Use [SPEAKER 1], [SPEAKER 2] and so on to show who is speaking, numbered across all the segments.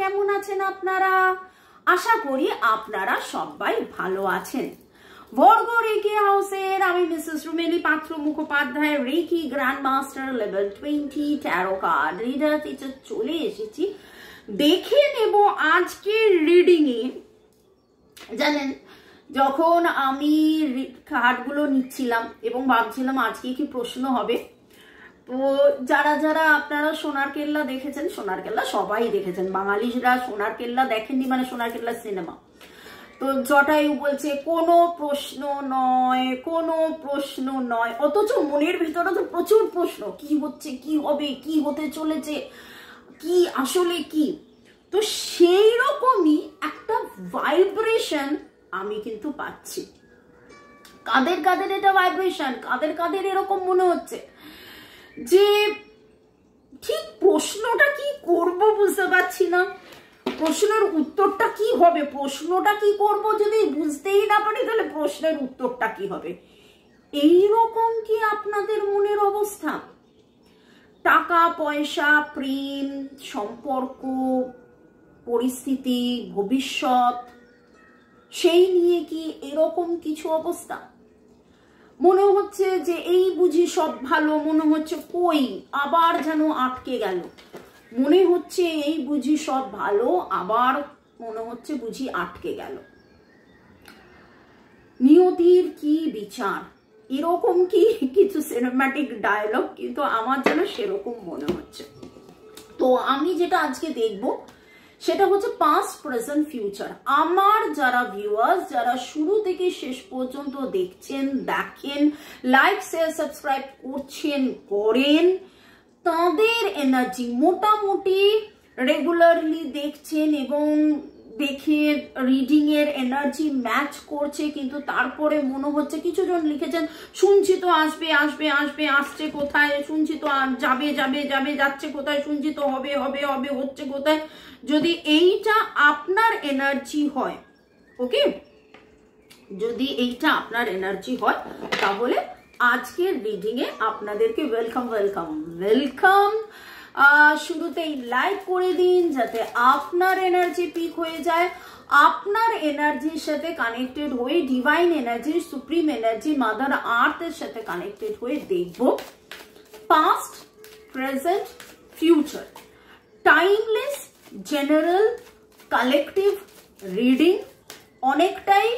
[SPEAKER 1] কেমন আছেন আপনারা? আশা করি আপনারা সবাই ভালো আছেন। বর্গ রেকি হাউসের আমি Mrs Rumeli Patra Mukhopadhyay, reiki grand master level 20 tarot card reader teacher চলে এসেছি। দেখে নেব আজকের রিডিং এ। জানেন, যখন আমি কার্ডগুলো নিচ্ছিলাম এবং ভাবছিলাম আজকে কি প্রশ্ন হবে, তো যারা যারা আপনারা সোনার কেল্লা দেখেছেন, সোনার কেল্লা সবাই দেখেছেন, বাঙালিরা সোনার কেল্লা দেখেননি মানে সোনার কেল্লা সিনেমা। তো জটায়ু বলছে কোনো প্রশ্ন নয়, কোনো প্রশ্ন নয়, অথচ মনের ভিতরে তো প্রচুর প্রশ্ন, কি হচ্ছে, কি হবে, কি হতে চলেছে, কি আসলে কি। তো সেই রকমই একটা ভাইব্রেশন আমি কিন্তু পাচ্ছি। কাদের কাদের এটা ভাইব্রেশন, কাদের কাদের এরকম মনে হচ্ছে যে ঠিক প্রশ্নটা কি করব বুঝতে পারছি না, প্রশ্নের উত্তরটা কি হবে, প্রশ্নটা কি করব যদি বুঝতেই না পারি তাহলে প্রশ্নের উত্তরটা কি হবে। এই রকম কি আপনাদের মনের অবস্থা? টাকা পয়সা, প্রেম, সম্পর্ক, পরিস্থিতি, ভবিষ্যৎ, সেই নিয়ে কি এরকম কিছু অবস্থা? মনে হচ্ছে যে এই বুঝি সব ভালো, মনে হচ্ছে কই আবার যেন আটকে গেল, মনে হচ্ছে এই বুঝি সব ভালো, আবার মনে হচ্ছে বুঝি আটকে গেল। নিয়তির কি বিচার, এরকম কি কিছু সিনেম্যাটিক ডায়লগ, কিন্তু আমার যেন সেরকম মনে হচ্ছে। তো আমি যেটা আজকে দেখবো সেটা হচ্ছে পাস্ট, প্রেজেন্ট, ফিউচার। আমার যারা ভিউয়ার্স, যারা শুরু থেকে শেষ পর্যন্ত দেখছেন, দেখেন, লাইক শেয়ার সাবস্ক্রাইব করছেন, করেন, তাদের এনার্জি মোটামুটি রেগুলারলি দেখছেন এবং দেখে রিডিং এর এনার্জি ম্যাচ করছে। কিন্তু তারপরে মনে হচ্ছে, কিছু জন লিখেছেন শুনছি তো আসবে আসবে আসবে, আসছে কোথায়, শুনছি তো যাবে যাবে যাবে, যাচ্ছে কোথায়, শুনছি তো হবে হবে হবে, হচ্ছে কোথায়। যদি এইটা আপনার এনার্জি হয়, ওকে, যদি এইটা আপনার এনার্জি হয় তাহলে আজকের রিডিং এ আপনাদেরকে ওয়েলকাম ওয়েলকাম ওয়েলকাম। শুরুতেই লাইক করে দিন যাতে আপনার এনার্জি পিক হয়ে যায়। আপনার এনার্জির সাথে কানেক্টেড হয়ে divine energy, supreme energy, mother আর্থের সাথে কানেক্টেড হয়ে দেখব past, present, future. Timeless, general, collective reading অনেকটাই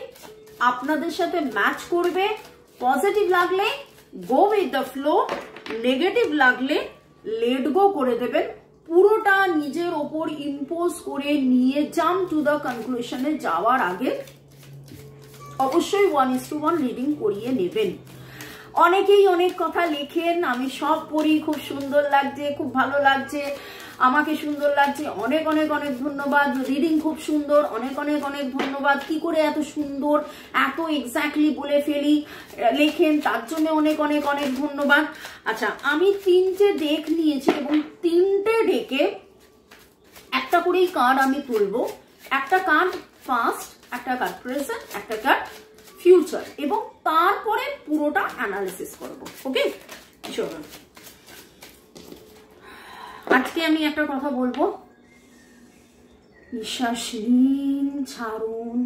[SPEAKER 1] আপনাদের সাথে ম্যাচ করবে। পজিটিভ লাগলে go with the flow, negative লাগলে লেট গো করে দেবেন। পুরোটা নিজের ওপর ইম্পোজ করে নিয়ে জাম্প টু দ্য কনক্লুশনে যাওয়ার আগে অবশ্যই 1:1 রিডিং করিয়ে নেবেন। অনেকেই অনেক কথা লেখেন, আমি সব পড়ি, খুব সুন্দর লাগছে, খুব ভালো লাগছে, আমাকে সুন্দর লাগছে, অনেক অনেক অনেক ধন্যবাদ। রিডিং খুব সুন্দর, অনেক অনেক অনেক ধন্যবাদ। কি করে এত সুন্দর, এত এক্স্যাক্টলি বলে ফেলি, লেখেন, তার জন্য অনেক অনেক অনেক ধন্যবাদ। আচ্ছা, আমি 3টে ডেক নিয়েছি এবং 3টে ডেকে একটা করেই কার্ড আমি তুলবো। একটা কার্ড পাস্ট, একটা কার্ড প্রেজেন্ট, একটা কার্ড ফিউচার, এবং তারপরে পুরোটা অ্যানালিসিস করব। ওকে, চলুন। আজকে আমি একটা কথা বলবো, নিঃশ্বাস নিন, ছাড়ুন,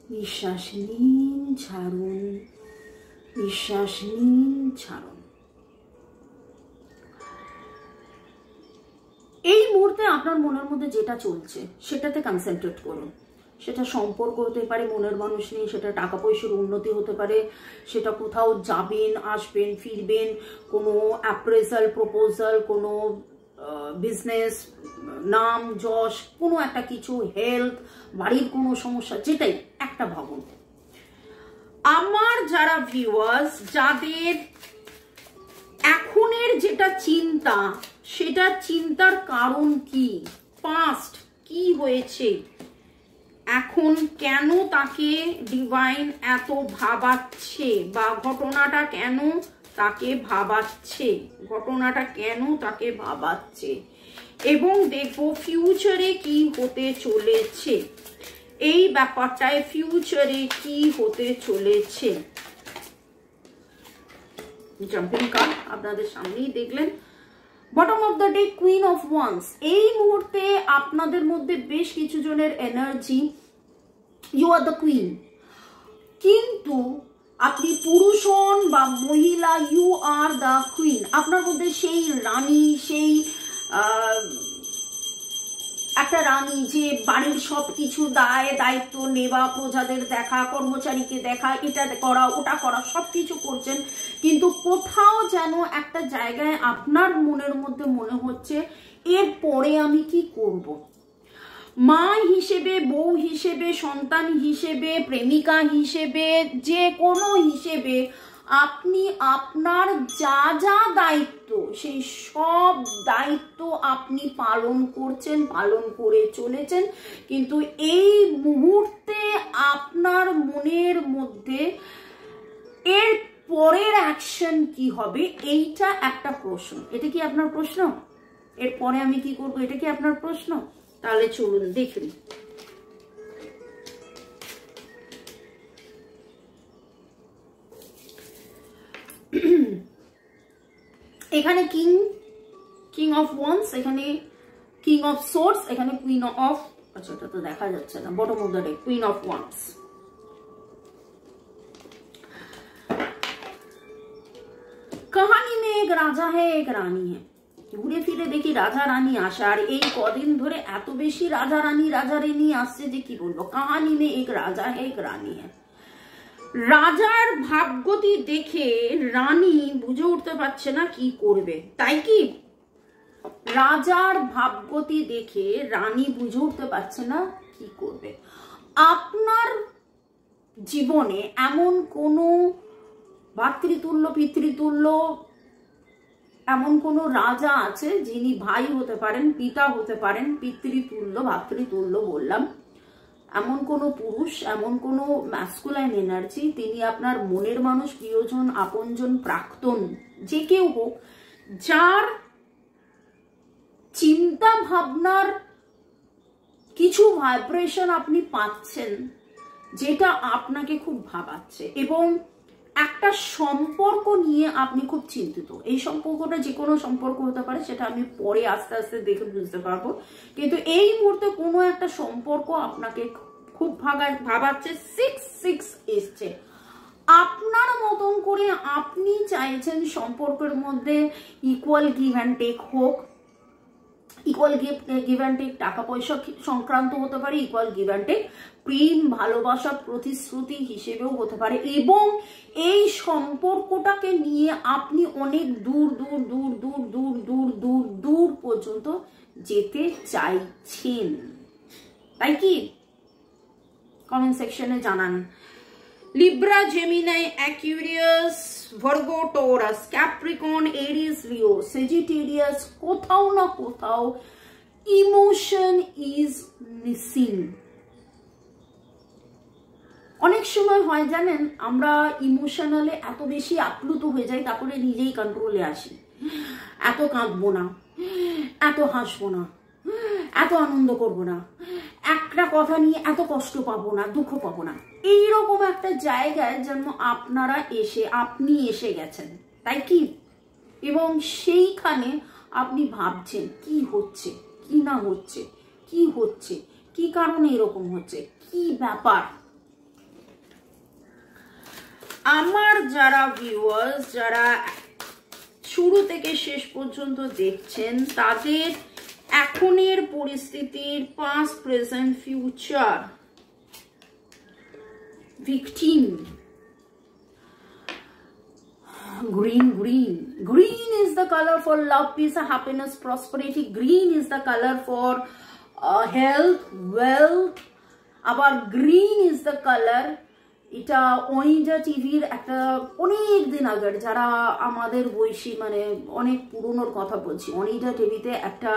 [SPEAKER 1] নিঃশ্বাস নিন, ছাড়ুন, নিঃশ্বাস নিন, ছাড়ুন। এই মুহূর্তে আপনার মনের মধ্যে যেটা চলছে সেটাতে কনসেন্ট্রেট করুন। সেটা সম্পর্ক হতে পারে, মনের মানুষ নেই, সেটা টাকা পয়সার উন্নতি হতে পারে, সেটা কোথাও যাবেন, আসবেন, ফিরবেন, কোনো অ্যাপ্রেজাল, প্রপোজাল, কোনো বিজনেস, নাম যশ, কোনো একটা কিছু, হেলথ, বাড়ির কোনো সমস্যা, যেটাই একটা ভাবুন। আমার যারা ভিউয়ার্স, যাদের এখনের যেটা চিন্তা, সেটা চিন্তার কারণ কি, পাস্ট কি হয়েছে, এখন কেন তাকে ডিভাইন এত ভাবাচ্ছে, বা ঘটনাটা কেন তাকে ভাবাচ্ছে, ঘটনাটা কেন তাকে ভাবাচ্ছে, এবং দেখবো ফিউচারে কি হতে চলেছে, এই ব্যাপারটায় ফিউচারে কি হতে চলেছে। জাম্পিং কার্ড আপনাদের সামনেই দেখলেন, bottom of the day queen of wands. এই মুহূর্তে আপনাদের মধ্যে বেশ কিছু জনের energy, you are the queen, কিন্তু আপনি পুরুষ হন বা মহিলা, ইউ আর দ্য কুইন। আপনার মধ্যে সেই রানী, সেই একটা রানী যে বাড়ির সবকিছু দায়িত্ব নেওয়া, প্রজাদের দেখা, কর্মচারীকে দেখা, এটা করা ওটা করা, সবকিছু করছেন, কিন্তু কোথাও যেন একটা জায়গায় আপনার মনের মধ্যে মনে হচ্ছে এরপরে আমি কি করব। মা হিসেবে, বউ হিসেবে, সন্তান হিসেবে, প্রেমিকা হিসেবে, যে কোনো হিসেবে আপনি আপনার যা যা দায়িত্ব, সেই সব দায়িত্ব আপনি পালন করছেন, পালন করে চলেছেন, কিন্তু এই মুহূর্তে আপনার মনের মধ্যে এর পরের অ্যাকশন কি হবে, এইটা একটা প্রশ্ন। এটা কি আপনার প্রশ্ন? এরপরে আমি কি করব, এটা কি আপনার প্রশ্ন? তাহলে চলুন দেখুন। এখানে কিং অফ ওয়ান্স, এখানে কিং অফ সোর্স, এখানে কুইন অফ, আচ্ছা এটা তো দেখা যাচ্ছে না, bottom of the day queen of once. कहानी में एक राजा है एक रानी है। ঘুরে ফিরে দেখি রাজা রানী আসে, আর এই কদিন ধরে এত বেশি রাজা রানী আসছে যে কি বলবো। কাহানি মে এক রাজা হে এক রানী হ্যাঁ। রাজার ভাগ্যটি দেখে রানী বুঝে উঠতে পারছে না কি করবে, তাই কি? রাজার ভাগ্যটি দেখে রানী বুঝে উঠতে পারছে না কি করবে। আপনার জীবনে এমন কোনো ভাতৃতুল্য, পিতৃতুল্য, এমন কোন রাজা আছে যিনি ভাই হতে পারেন, পিতা হতে পারেন, পিতৃতুল্য, ভাতৃতুল্য বললাম, এমন কোন পুরুষ, এমন কোন ম্যাসকুলাইন এনার্জি, তিনি আপনার মনের মানুষ, প্রিয়জন, আপনজন, প্রাক্তন, যে কেউ হোক, যার চিন্তা ভাবনার কিছু ভাইব্রেশন আপনি পাচ্ছেন যেটা আপনাকে খুব ভাবাচ্ছে, এবং একটা সম্পর্ক নিয়ে আপনি খুব চিন্তিত। এই সম্পর্কটা যে কোনো সম্পর্ক হতে পারে, সেটা আমি পরে আস্তে আস্তে দেখে বুঝতে পারবো, কিন্তু এই মুহূর্তে কোনো একটা সম্পর্ক আপনাকে খুব ভাবাচ্ছে। 6 এসছে। আপনার মতন করে আপনি চাইছেন সম্পর্কের মধ্যে ইকুয়াল গিভ অ্যান্ড টেক হোক, ইকুয়াল গিভ অ্যান্ড টেক টাকা পয়সা সংক্রান্ত হতে পারে, ইকুয়াল গিভ অ্যান্ড টেক প্রেম, ভালোবাসা, প্রতিশ্রুতি হিসেবেও হতে পারে, এবং এই সম্পর্কটাকে নিয়ে আপনি অনেক দূর দূর দূর দূর দূর দূর দূর দূর পর্যন্ত যেতে চাইছেন, তাই কি? কমেন্ট সেকশনে জানান। Libra, Gemini, Aquarius, Virgo, Taurus, Capricorn, Aries, Leo, Sagittarius, কোথাও না কোথাও ইমোশন ইজ মিসিং। অনেক সময় হয় জানেন, আমরা ইমোশনালে এত বেশি আপ্লুত হয়ে যাই, তারপরে নিজেই কন্ট্রোলে আসি। এত কাঁদবো না, এত হাসবো না, এত আনন্দ করবো না, একটা কথা নিয়ে এত কষ্ট পাবো না, দুঃখ পাবো না, এইরকম একটা জায়গায় যেন আপনি এসে গেছেন, তাই কি? এবং সেইখানে আপনি ভাবছেন কি হচ্ছে, কি না হচ্ছে, কি হচ্ছে, কি কারণে এরকম হচ্ছে, কি ব্যাপার। আমার যারা ভিউয়ার্স, যারা শুরু থেকে শেষ পর্যন্ত দেখছেন, তাদের এখনের পরিস্থিতির past, present, future, victim, green is the color for love, peace, happiness, prosperity. Green is the color for health, wealth. আবার green is the color, এটা ওনিডা টিভির একটা অনেক দিন আগের, যারা আমাদের বয়সী, মানে অনেক পুরনোর কথা বলছি, ওনিডা টিভিতে একটা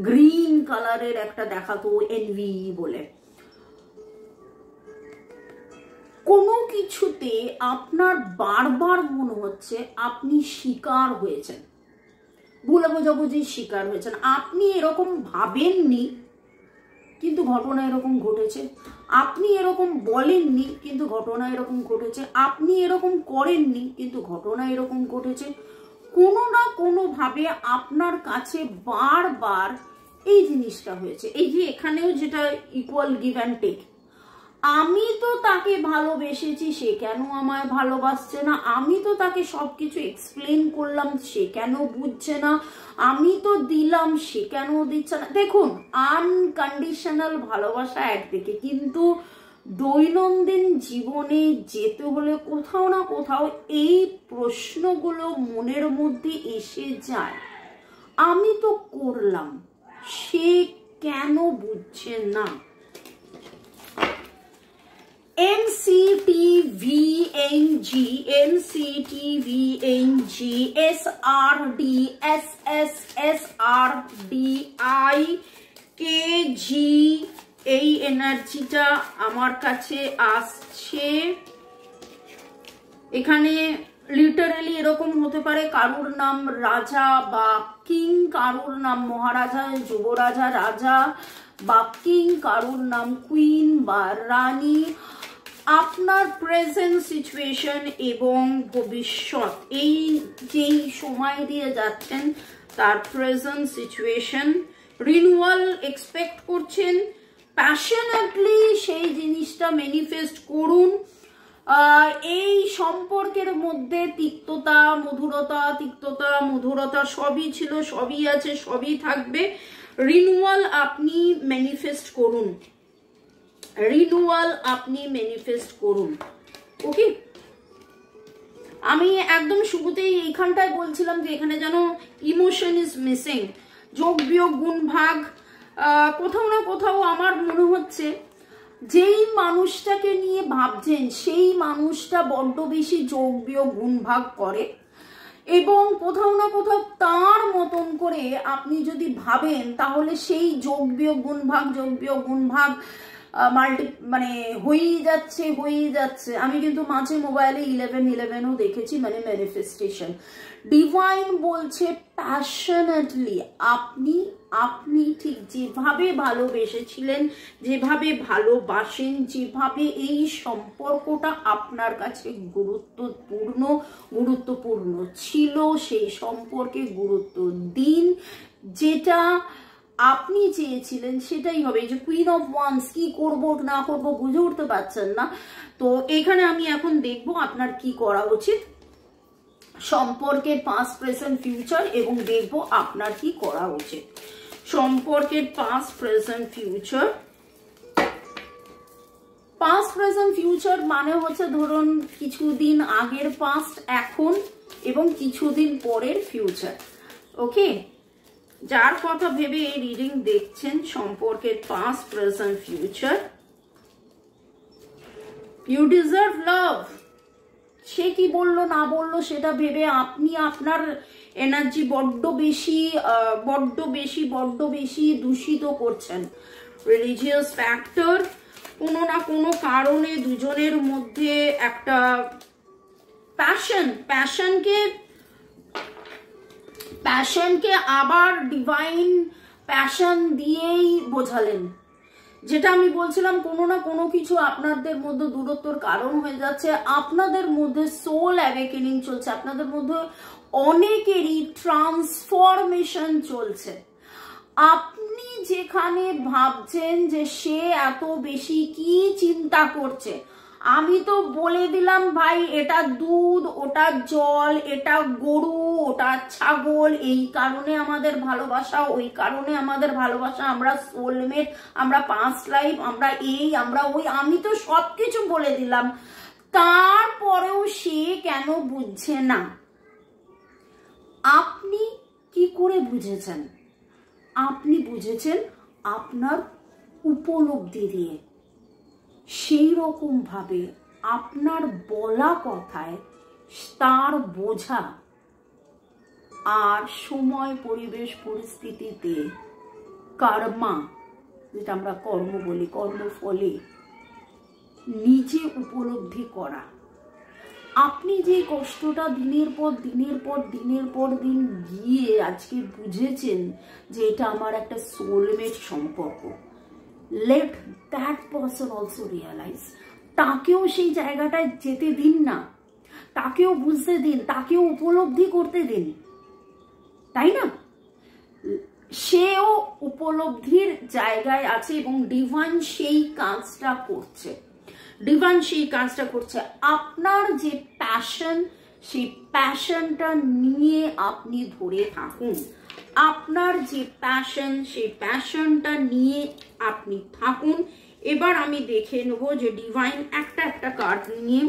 [SPEAKER 1] গ্রিন কালারের একটা দেখাতো, এনভি বলে। কোনো কিছুতে আপনার বারবার মনে হচ্ছে আপনি শিকার হয়েছেন, ভুলে বোঝাবুঝির শিকার হয়েছেন। আপনি এরকম ভাবেননি কিন্তু ঘটনা এরকম ঘটেছে, আপনি এরকম বলেননি কিন্তু ঘটনা এরকম ঘটেছে, আপনি এরকম করেননি কিন্তু ঘটনা এরকম ঘটেছে। কোনো না কোনো ভাবে আপনার কাছে বারবার এই জিনিসটা হয়েছে। এই যে এখানেও যেটা ইকুয়াল গিভ অ্যান্ড টেক, আমি তো তাকে ভালোবেসেছি, সে কেন আমায় ভালোবাসছে না, আমি তো তাকে সবকিছু এক্সপ্লেন করলাম, সে কেন বুঝছে না, আমি তো দিলাম, সে কেন দিচ্ছে না। দেখুন, আনকন্ডিশনাল ভালোবাসা একদিকে, কিন্তু দৈনন্দিন জীবনে যেতে হলে কোথাও না কোথাও এই প্রশ্নগুলো মনের মধ্যে এসে যায়, আমি তো করলাম, সে কেন বুঝছে না। NCTVNG, NCTVNG, SRD, SSSRDI, KG, এই এনার্জিটা আমার কাছে আসছে। এখানে লিটারালি এরকম হতে পারে কারুর নাম রাজা বা কিং, কারুর নাম মহারাজা, যুবরাজা, রাজা বা কিং, কারুর নাম কুইন বা রানী। আপনার প্রেজেন্ট সিচুয়েশন এবং ভবিষ্যৎ, এই যেই সময় দিয়ে যাচ্ছেন তার প্রেজেন্ট সিচুয়েশন, রিনিউয়াল এক্সপেক্ট করছেন, প্যাশনেটলি সেই জিনিসটা ম্যানিফেস্ট করুন। এই সম্পর্কের মধ্যে তিক্ততা, মধুরতা, তিক্ততা, মধুরতা সবই ছিল, সবই আছে, সবই থাকবে। রিনিউয়াল আপনি ম্যানিফেস্ট করুন, রিনিউয়াল আপনি ম্যানিফেস্ট করুন। ওকে, আমি একদম শুরুতেই এইখানটায় বলছিলাম যে এখানে যেন ইমোশন ইজ মিসিং, যোগ বিয়োগ গুণ ভাগ। কোথাও না কোথাও আমার মনে হচ্ছে যেই মানুষটাকে নিয়ে ভাবছেন সেই মানুষটা বড্ড বেশি যোগ বিয়োগ গুণ ভাগ করে, এবং কোথাও না কোথাও তার মতন করে আপনি যদি ভাবেন তাহলে সেই যোগ বিয়োগ গুণ ভাগ, যোগ বিয়োগ গুণ ভাগ মানে হয়েই যাচ্ছে। আমি কিন্তু মাঝে মোবাইলে 1111ও দেখেছি, মানে ম্যানিফেস্টেশন। ডিভাইন বলছে প্যাশনেটলি আপনি ঠিক যেভাবে ভালোবেসেছিলেন, যেভাবে ভালোবাসেন, যেভাবে এই সম্পর্কটা আপনার কাছে গুরুত্বপূর্ণ ছিল, সেই সম্পর্কে গুরুত্ব দিন। যেটা আপনি চেয়েছিলেন সেটাই হবে। এই যে কুইন অফ ওয়ান্স, কি করবো না করবো বুঝে উঠতে পারছেন না, তো এখানে আমি এখন দেখবো আপনার কি করা উচিত, সম্পর্কের পাস্ট, প্রেজেন্ট, ফিউচার, এবং দেখবো আপনার কি করা উচিত। সম্পর্কের past, present, future. Past, present, future মানে হচ্ছে ধরুন কিছুদিন আগের পাস্ট, এখন, এবং কিছুদিন পরের ফিউচার। ওকে, যার কথা ভেবে এই রিডিং দেখছেন, সম্পর্কের past, present, future. You deserve love. সে কি বললো না বললো সেটা ভেবে আপনি আপনার এনার্জি বড্ড বেশি দূষিত করছেন। রিলিজিয়াস ফ্যাক্টর, কোনো না কোনো কারণে দুজনের মধ্যে একটা প্যাশনকে আবার ডিভাইন প্যাশন দিয়েই বোঝালেন। যেটা আমি বলছিলাম, কোনো না কোনো কিছু আপনাদের মধ্যে দূরত্বর কারণ হয়ে যাচ্ছে, আপনাদের মধ্যে সোল অ্যাওয়েকেনিং চলছে, আপনাদের মধ্যে অনেকেরই ট্রান্সফরমেশন চলছে। আপনি যেখানে ভাবছেন যে সে এত বেশি কি চিন্তা করছে, আমি তো বলে দিলাম ভাই, এটা দুধ, ওটা জল, এটা গরু, ওটা ছাগল, এই কারণে আমাদের ভালোবাসা, ওই কারণে আমাদের ভালোবাসা, আমরা সোলমেট, আমরা পাস্ট লাইফ, আমরা এই, আমরা ওই, আমি তো সবকিছু বলে দিলাম, তারপরেও সে কেন বুঝছে না? আপনি কি করে বুঝেছেন? আপনি বুঝেছেন আপনার উপলব্ধি দিয়ে, সেই রকম ভাবে আপনার বলা কথায় তার বোঝা আর সময়, পরিবেশ, পরিস্থিতিতে কর্মা, যেটা আমরা কর্ম বলি, কর্মফলে নিজে উপলব্ধি করা। আপনি যে কষ্টটা দিনের পর দিন গিয়ে আজকে বুঝেছেন যে এটা আমার একটা সোলমেট সম্পর্ক, let that person also realise. তাকেও সেই জায়গাটায় যেতে দিন না, তাকেও বুঝতে দিন, তাকেও উপলব্ধি করতে দিন। তাই না? সেও উপলব্ধির জায়গায় আছে এবং ডিভাইন সেই কাজটা করছে, ডিভাইন সেই কাজটা করছে। আপনার যে প্যাশন, সেই প্যাশনটা নিয়ে আপনি ধরে থাকুন। আপনার যে প্যাশন, সেই প্যাশনটা নিয়ে আপনি থাকুন। এবার আমি দেখে নেব যে ডিভাইন একটা একটা কার্ড নিয়ে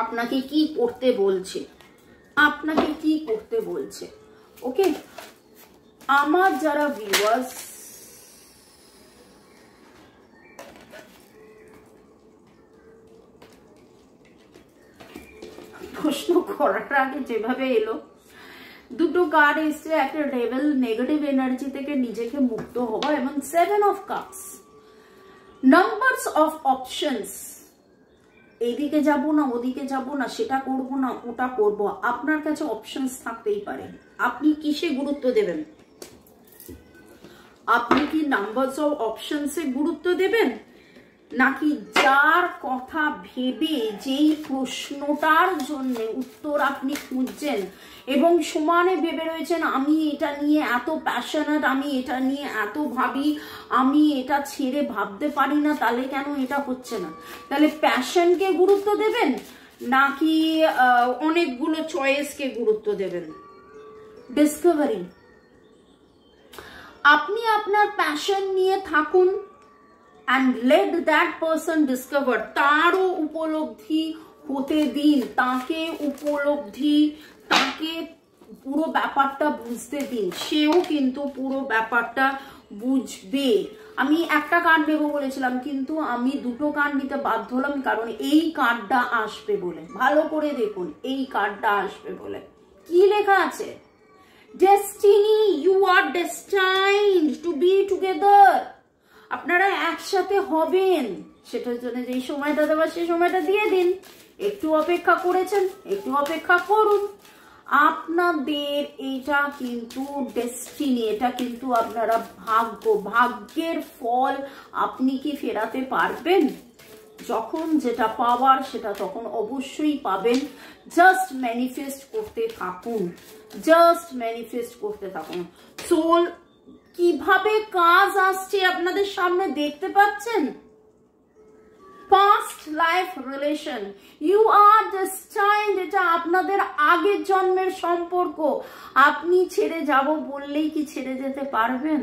[SPEAKER 1] আপনাকে কি করতে বলছে, আপনাকে কি করতে বলছে। ওকে, আমার যারা ভিউয়ার্স প্রশ্ন করার আগে যেভাবে এলো, দুটো কার্ড এসছে, একটা ডেভিল নেগেটিভ এনার্জি থেকে নিজেকে মুক্ত হওয়া এবং 7 of cups, numbers of options. এইদিকে যাব না, ওদিকে যাব না, সেটা করব না, ওটা করব। আপনার কাছে অপশনস থাকতেই পারে। আপনি কিসে গুরুত্ব দেবেন? আপনি কি নাম্বারস অফ অপশনসে গুরুত্ব দেবেন, নাকি যার কথা ভেবে যেই প্রশ্নটার জন্য উত্তর আপনি খুঁজছেন এবং সমানে ভেবে রয়েছেন আমি এটা নিয়ে এত প্যাশনেট, আমি এটা নিয়ে এত ভাবি, আমি এটা ছেড়ে ভাবতে পারি না, তাহলে কেন এটা হচ্ছে না? তাহলে প্যাশনকে গুরুত্ব দেবেন নাকি অনেকগুলো চয়েসকে গুরুত্ব দেবেন? ডিসকভারি। আপনি আপনার প্যাশন নিয়ে থাকুন and let that person discover, তারও উপলব্ধি হতে দিন, তাকে উপলব্ধি, তাকে পুরো ব্যাপারটা বুঝতে দিন, সেও কিন্তু পুরো ব্যাপারটা বুঝবে। আমি একটা কার্ড নেবো বলেছিলাম, কিন্তু আমি দুটো কার্ড নিতে বাধ্য হলাম, কারণ এই কার্ডটা আসবে বলে। ভালো করে দেখুন, এই কার্ডটা আসবে বলে। কি লেখা আছে? Destiny, you are destined to be together. আপনারা একসাথে হবেন, সেটার জন্য যেই সময়টা দেওয়া সেই সময়টা দিয়ে দিন। একটু অপেক্ষা করেছেন, একটু অপেক্ষা করুন। আপনাদের এটা কিন্তু ডেস্টিনি, এটা কিন্তু আপনারা ভাগ্য, ভাগ্যের ফল আপনি কি ফেরাতে পারবেন? যখন যেটা পাওয়ার সেটা তখন অবশ্যই পাবেন। জাস্ট ম্যানিফেস্ট করতে থাকুন, জাস্ট ম্যানিফেস্ট করতে থাকুন। সোল কিভাবে কাজ আসছে আপনাদের সামনে দেখতে পাচ্ছেন? Past life relation, you are destined, এটা আপনাদের আগের জন্মের সম্পর্ক। আপনি ছেড়ে যাব বললেই কি ছেড়ে যেতে পারবেন?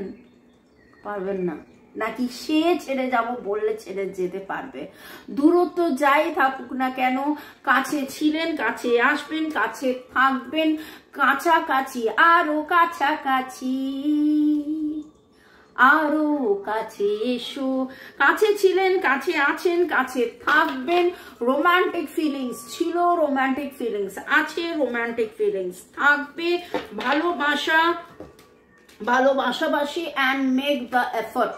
[SPEAKER 1] পারবেন না। নাকি সে ছেড়ে যাব বললে ছেড়ে যেতে পারবে? দূরত্ব যাই থাকুক না কেন, কাছে ছিলেন, কাছে আসবেন, কাছে থাকবেন, কাছাকাছি, আরো কাছাকাছি, আরো কাছে এসো। কাছে ছিলেন, কাছে আছেন, কাছে থাকবেন। রোমান্টিক ফিলিংস ছিল, রোমান্টিক ফিলিংস আছে, রোমান্টিক ফিলিংস থাকবে। ভালোবাসা, ভালোবাসাবাসী অ্যান্ড মেক দ্য এফর্ট।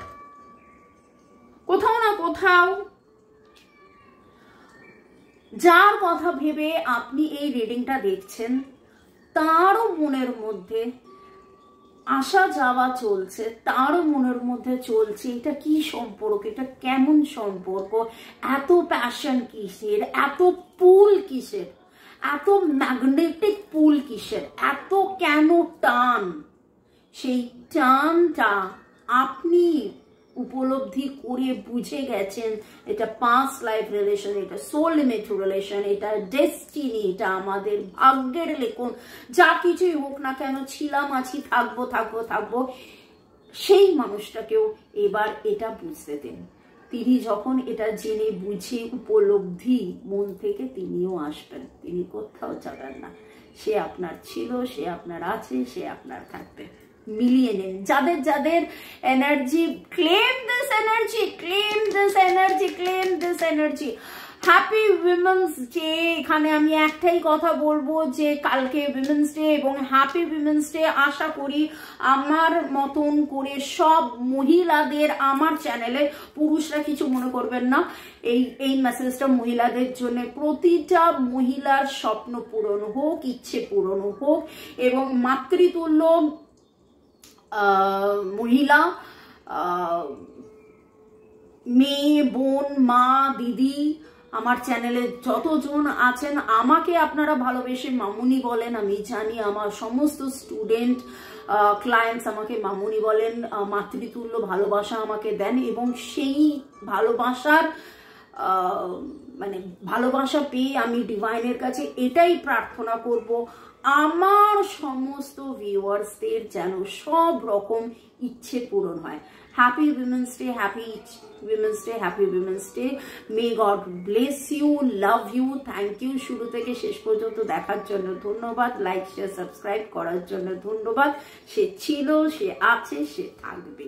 [SPEAKER 1] কোথাও না কোথাও যার কথা ভেবে আপনি এই রিডিংটা দেখছেন, তারও মনের মধ্যে আসা যাওয়া চলছে, তারও মনের মধ্যে চলছে এটা কি সম্পর্ক, এটা কেমন সম্পর্ক, এত প্যাশন কিসের, এত পুল কিসের, এত ম্যাগনেটিক পুল কিসের, এত কেন টান। সেই টানটা আপনি উপলব্ধি করে বুঝে গেছেন এটা পাস্ট লাইফ রিলেশন, এটা সোলমেট রিলেশন, এটা ডেস্টিনি, এটা আমাদের ভাগ্যের লেখন। যা কিছুই হোক না কেন, ছিলাম, আছি, থাকবো থাকবো থাকবো। সেই মানুষটাকেও এবার এটা বুঝতে দেন। তিনি যখন এটা জেনে বুঝে উপলব্ধি মন থেকে তিনিও আসবেন, তিনি কোথাও যাবেন না। সে আপনার ছিল, সে আপনার আছে, সে আপনার থাকবে। মিলিয়ে নিন। যাদের যাদের energy, claim this energy, claim this energy, claim this energy. Happy women's day. এখানে আমি একটাই কথা বলবো যে কালকে উইমেন্স ডে এবং হ্যাপি উইমেন্স ডে। আশা করি আমার মতন করে সব মহিলাদের, আমার চ্যানেলে পুরুষরা কিছু মনে করবেন না, এই মেসেজটা মহিলাদের জন্য। প্রতিটা মহিলার স্বপ্ন পূরণ হোক, ইচ্ছে পূরণ হোক এবং মাতৃতুল্য মহিলা, মেয়ে, বোন, মা, দিদি, আমার চ্যানেলে যতজন আছেন, আমাকে আপনারা ভালোবেসে মামুনি বলেন, আমি জানি। আমার সমস্ত স্টুডেন্ট ক্লায়েন্টস আমাকে মামুনি বলেন, মাতৃতুল্য ভালোবাসা আমাকে দেন, এবং সেই ভালোবাসার মানে ভালোবাসা পেয়ে আমি ডিভাইনের কাছে এটাই প্রার্থনা করব, আমার সমস্ত ভিউয়ার্সদের যেন সব রকম ইচ্ছে পূরণ হয়। Happy women's day, happy women's day, happy women's day. May God bless you, love you, thank you শুরু থেকে শেষ পর্যন্ত দেখার জন্য ধন্যবাদ, লাইক শেয়ার সাবস্ক্রাইব করার জন্য ধন্যবাদ। সে ছিল, সে আছে, সে থাকবে।